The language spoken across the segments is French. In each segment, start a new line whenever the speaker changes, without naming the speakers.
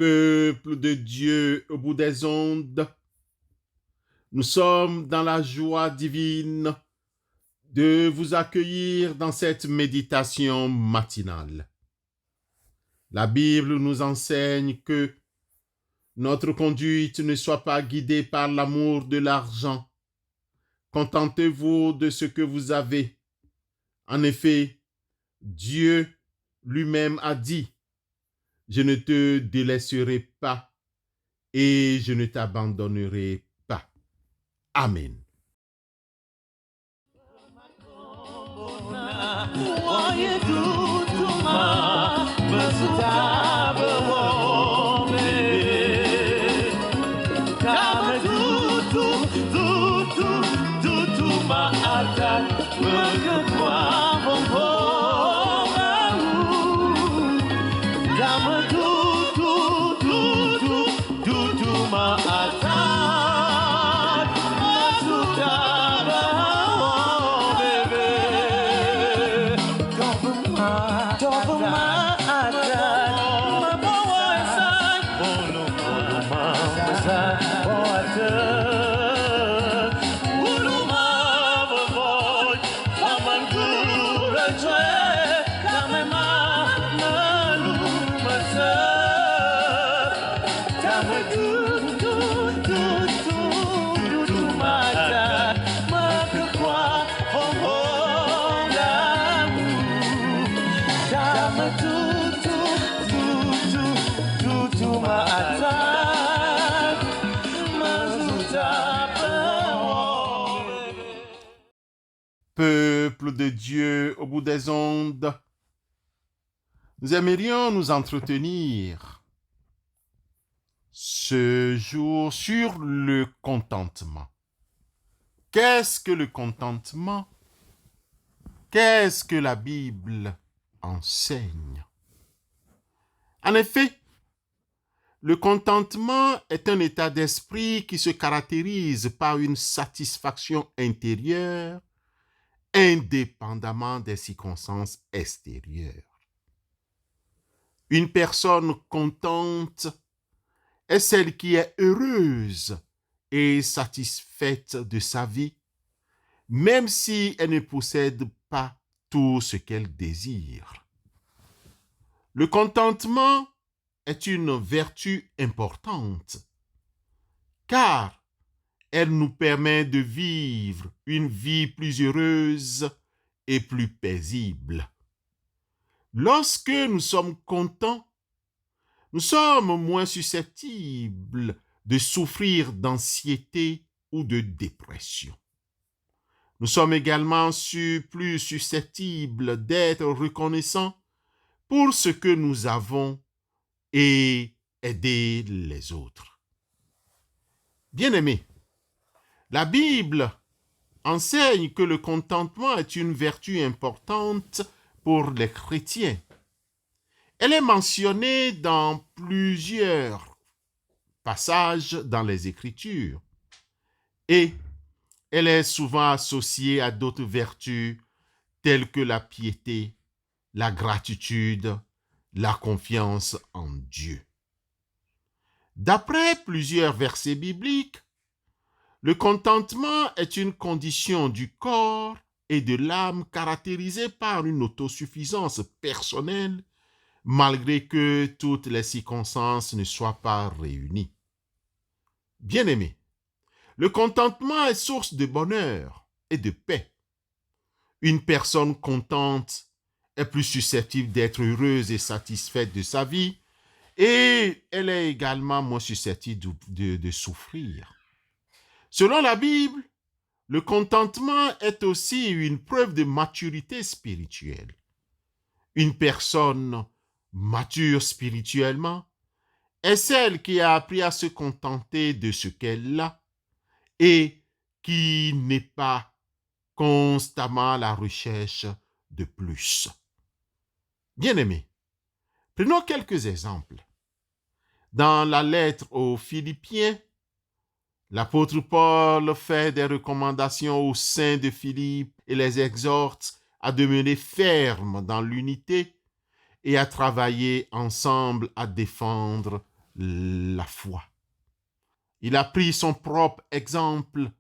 Peuple de Dieu au bout des ondes, nous sommes dans la joie divine de vous accueillir dans cette méditation matinale. La Bible nous enseigne que notre conduite ne soit pas guidée par l'amour de l'argent. Contentez-vous de ce que vous avez. En effet, Dieu lui-même a dit, « Je ne te délaisserai pas et je ne t'abandonnerai pas. » Amen. Peuple de Dieu au bout des ondes, nous aimerions nous entretenir ce jour sur le contentement. Qu'est-ce que le contentement? Qu'est-ce que la Bible enseigne? En effet, le contentement est un état d'esprit qui se caractérise par une satisfaction intérieure indépendamment des circonstances extérieures. Une personne contente est celle qui est heureuse et satisfaite de sa vie, même si elle ne possède pas tout ce qu'elle désire. Le contentement est une vertu importante, car elle nous permet de vivre une vie plus heureuse et plus paisible. Lorsque nous sommes contents, nous sommes moins susceptibles de souffrir d'anxiété ou de dépression. Nous sommes également plus susceptibles d'être reconnaissants pour ce que nous avons et aider les autres. Bien-aimés, la Bible enseigne que le contentement est une vertu importante pour les chrétiens. Elle est mentionnée dans plusieurs passages dans les Écritures et elle est souvent associée à d'autres vertus telles que la piété, la gratitude, la confiance en Dieu. D'après plusieurs versets bibliques, le contentement est une condition du corps et de l'âme caractérisée par une autosuffisance personnelle, malgré que toutes les circonstances ne soient pas réunies. Bien-aimés, le contentement est source de bonheur et de paix. Une personne contente est plus susceptible d'être heureuse et satisfaite de sa vie, et elle est également moins susceptible de souffrir. Selon la Bible, le contentement est aussi une preuve de maturité spirituelle. Une personne mature spirituellement est celle qui a appris à se contenter de ce qu'elle a et qui n'est pas constamment à la recherche de plus. Bien-aimés, prenons quelques exemples. Dans la lettre aux Philippiens, l'apôtre Paul fait des recommandations aux saints de Philippe et les exhorte à demeurer fermes dans l'unité et à travailler ensemble à défendre la foi. Il a pris son propre exemple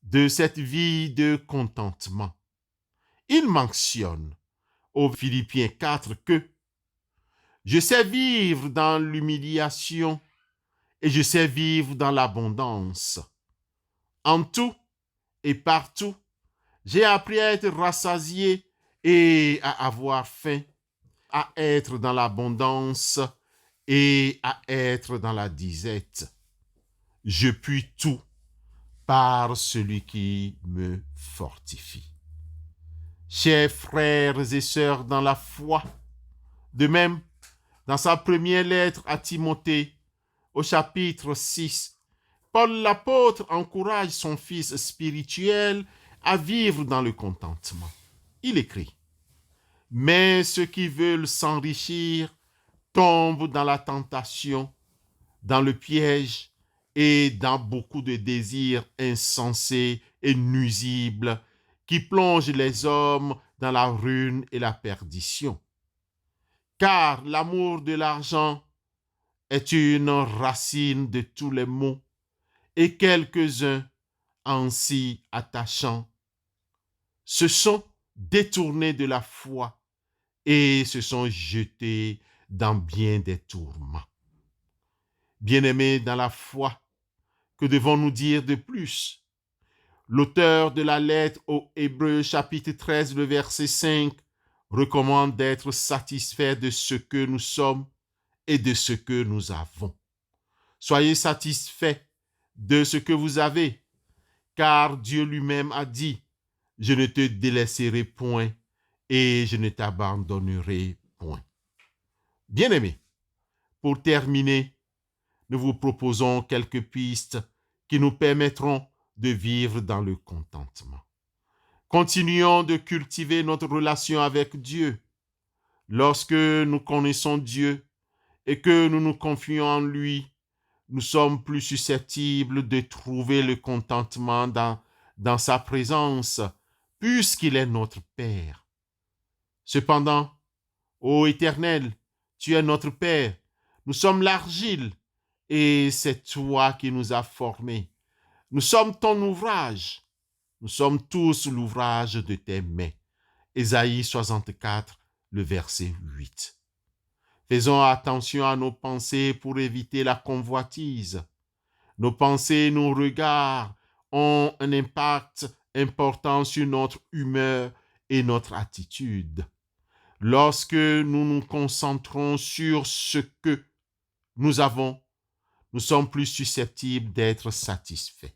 de cette vie de contentement. Il mentionne aux Philippiens 4 que je sais vivre dans l'humiliation et je sais vivre dans l'abondance. En tout et partout, j'ai appris à être rassasié et à avoir faim, à être dans l'abondance et à être dans la disette. Je puis tout par celui qui me fortifie. Chers frères et sœurs dans la foi, de même, dans sa première lettre à Timothée, au chapitre 6, Paul l'apôtre encourage son fils spirituel à vivre dans le contentement. Il écrit: mais ceux qui veulent s'enrichir tombent dans la tentation, dans le piège et dans beaucoup de désirs insensés et nuisibles qui plongent les hommes dans la ruine et la perdition. Car l'amour de l'argent est une racine de tous les maux, et quelques-uns, en s'y attachant, se sont détournés de la foi et se sont jetés dans bien des tourments. Bien-aimés dans la foi, que devons-nous dire de plus? L'auteur de la lettre aux Hébreux, chapitre 13, le verset 5, recommande d'être satisfait de ce que nous sommes et de ce que nous avons. Soyez satisfaits de ce que vous avez, car Dieu lui-même a dit: je ne te délaisserai point et je ne t'abandonnerai point. Bien-aimés, pour terminer, nous vous proposons quelques pistes qui nous permettront de vivre dans le contentement. Continuons de cultiver notre relation avec Dieu. Lorsque nous connaissons Dieu et que nous nous confions en lui, nous sommes plus susceptibles de trouver le contentement dans sa présence, puisqu'il est notre Père. Cependant, ô Éternel, tu es notre Père, nous sommes l'argile, et c'est toi qui nous as formés. Nous sommes ton ouvrage, nous sommes tous l'ouvrage de tes mains. Ésaïe 64, le verset 8. Faisons attention à nos pensées pour éviter la convoitise. Nos pensées, nos regards ont un impact important sur notre humeur et notre attitude. Lorsque nous nous concentrons sur ce que nous avons, nous sommes plus susceptibles d'être satisfaits.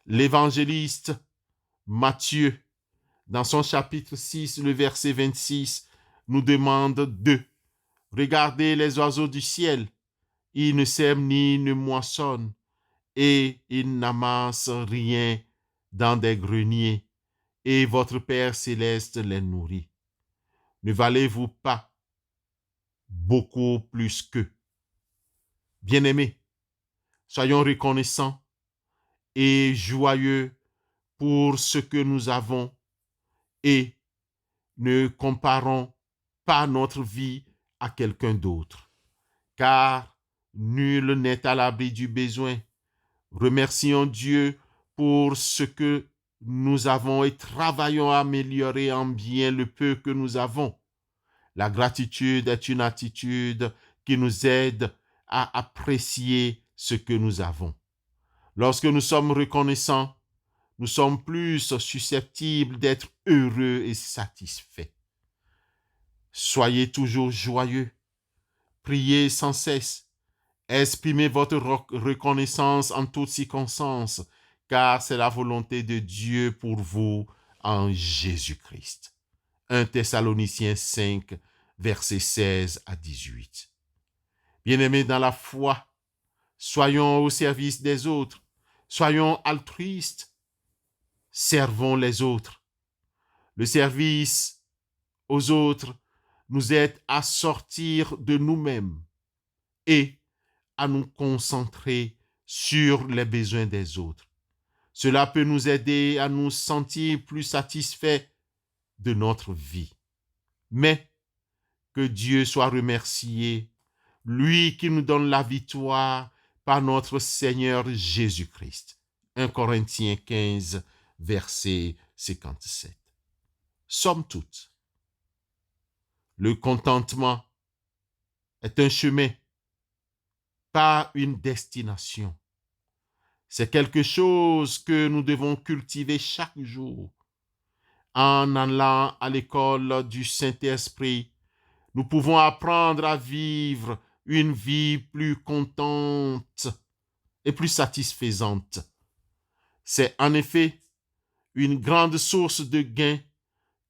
L'évangéliste Matthieu, dans son chapitre 6, le verset 26, nous demande de regarder les oiseaux du ciel. Ils ne sèment ni ne moissonnent, et ils n'amassent rien dans des greniers, et votre Père céleste les nourrit. Ne valez-vous pas beaucoup plus qu'eux? Bien-aimés, soyons reconnaissants et joyeux pour ce que nous avons et ne comparons pas notre vie à quelqu'un d'autre, car nul n'est à l'abri du besoin. Remercions Dieu pour ce que nous avons et travaillons à améliorer en bien le peu que nous avons. La gratitude est une attitude qui nous aide à apprécier ce que nous avons. Lorsque nous sommes reconnaissants, nous sommes plus susceptibles d'être heureux et satisfaits. Soyez toujours joyeux, priez sans cesse, exprimez votre reconnaissance en toutes circonstances, car c'est la volonté de Dieu pour vous en Jésus-Christ. 1 Thessaloniciens 5, versets 16 à 18. Bien-aimés dans la foi, soyons au service des autres, soyons altruistes, servons les autres. Le service aux autres nous aide à sortir de nous-mêmes et à nous concentrer sur les besoins des autres. Cela peut nous aider à nous sentir plus satisfaits de notre vie. Mais que Dieu soit remercié lui qui nous donne la victoire par notre Seigneur Jésus-Christ. 1 Corinthiens 15, verset 57. Somme toute, le contentement est un chemin, pas une destination. C'est quelque chose que nous devons cultiver chaque jour. En allant à l'école du Saint-Esprit, nous pouvons apprendre à vivre une vie plus contente et plus satisfaisante. C'est en effet une grande source de gain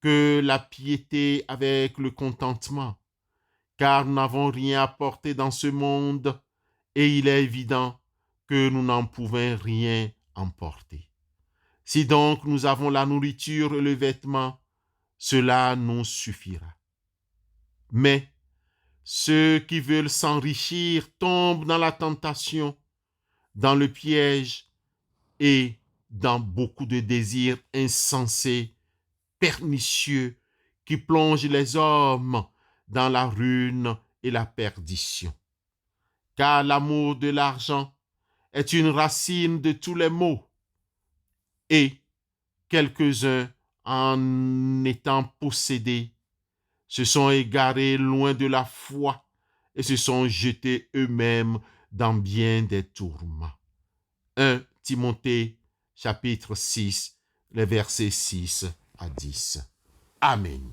que la piété avec le contentement, car nous n'avons rien à porter dans ce monde et il est évident que nous n'en pouvons rien emporter. Si donc nous avons la nourriture et le vêtement, cela nous suffira. Mais ceux qui veulent s'enrichir tombent dans la tentation, dans le piège et dans beaucoup de désirs insensés, pernicieux, qui plongent les hommes dans la ruine et la perdition. Car l'amour de l'argent est une racine de tous les maux, et quelques-uns, en étant possédés, se sont égarés loin de la foi et se sont jetés eux-mêmes dans bien des tourments. 1 Timothée, chapitre 6, les versets 6 à 10. Amen.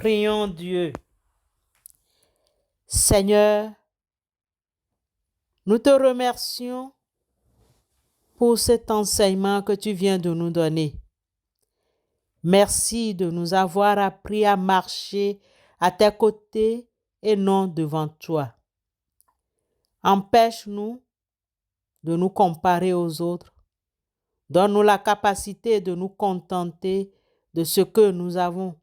Prions Dieu. Seigneur, nous te remercions pour cet enseignement que tu viens de nous donner. Merci de nous avoir appris à marcher à tes côtés et non devant toi. Empêche-nous de nous comparer aux autres. Donne-nous la capacité de nous contenter de ce que nous avons.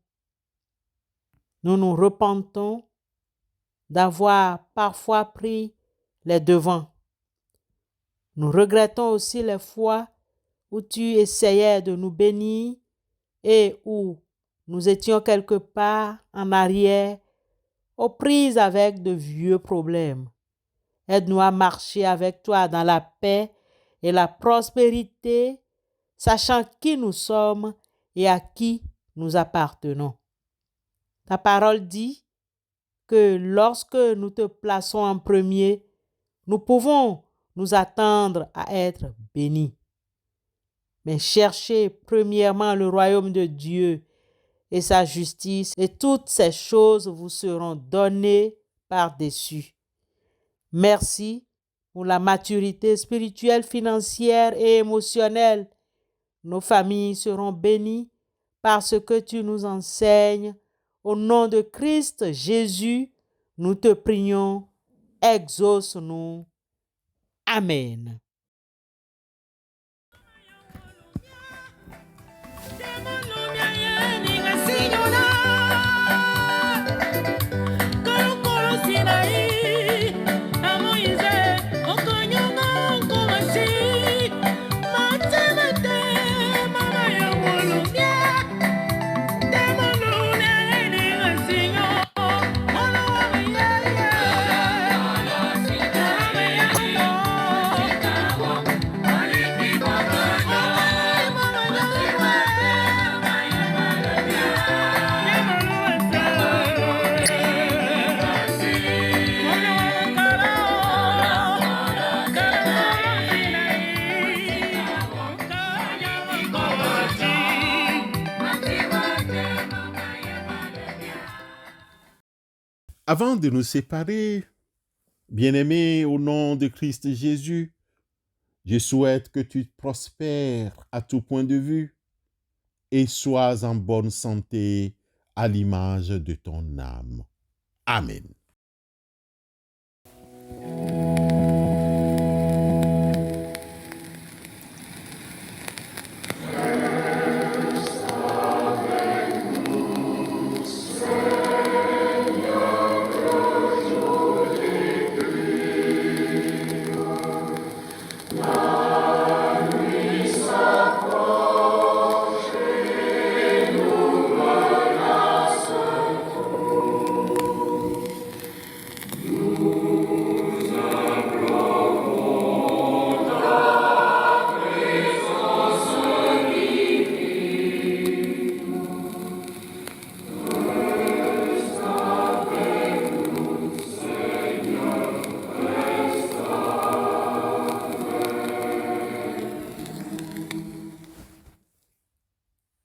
Nous nous repentons d'avoir parfois pris les devants. Nous regrettons aussi les fois où tu essayais de nous bénir et où nous étions quelque part en arrière, aux prises avec de vieux problèmes. Aide-nous à marcher avec toi dans la paix et la prospérité, sachant qui nous sommes et à qui nous appartenons. Ta parole dit que lorsque nous te plaçons en premier, nous pouvons nous attendre à être bénis. Mais cherchez premièrement le royaume de Dieu et sa justice, et toutes ces choses vous seront données par-dessus. Merci pour la maturité spirituelle, financière et émotionnelle. Nos familles seront bénies par ce que tu nous enseignes. Au nom de Christ Jésus, nous te prions, exauce-nous. Amen.
Avant de nous séparer, bien-aimé, au nom de Christ Jésus, je souhaite que tu prospères à tout point de vue et sois en bonne santé à l'image de ton âme. Amen.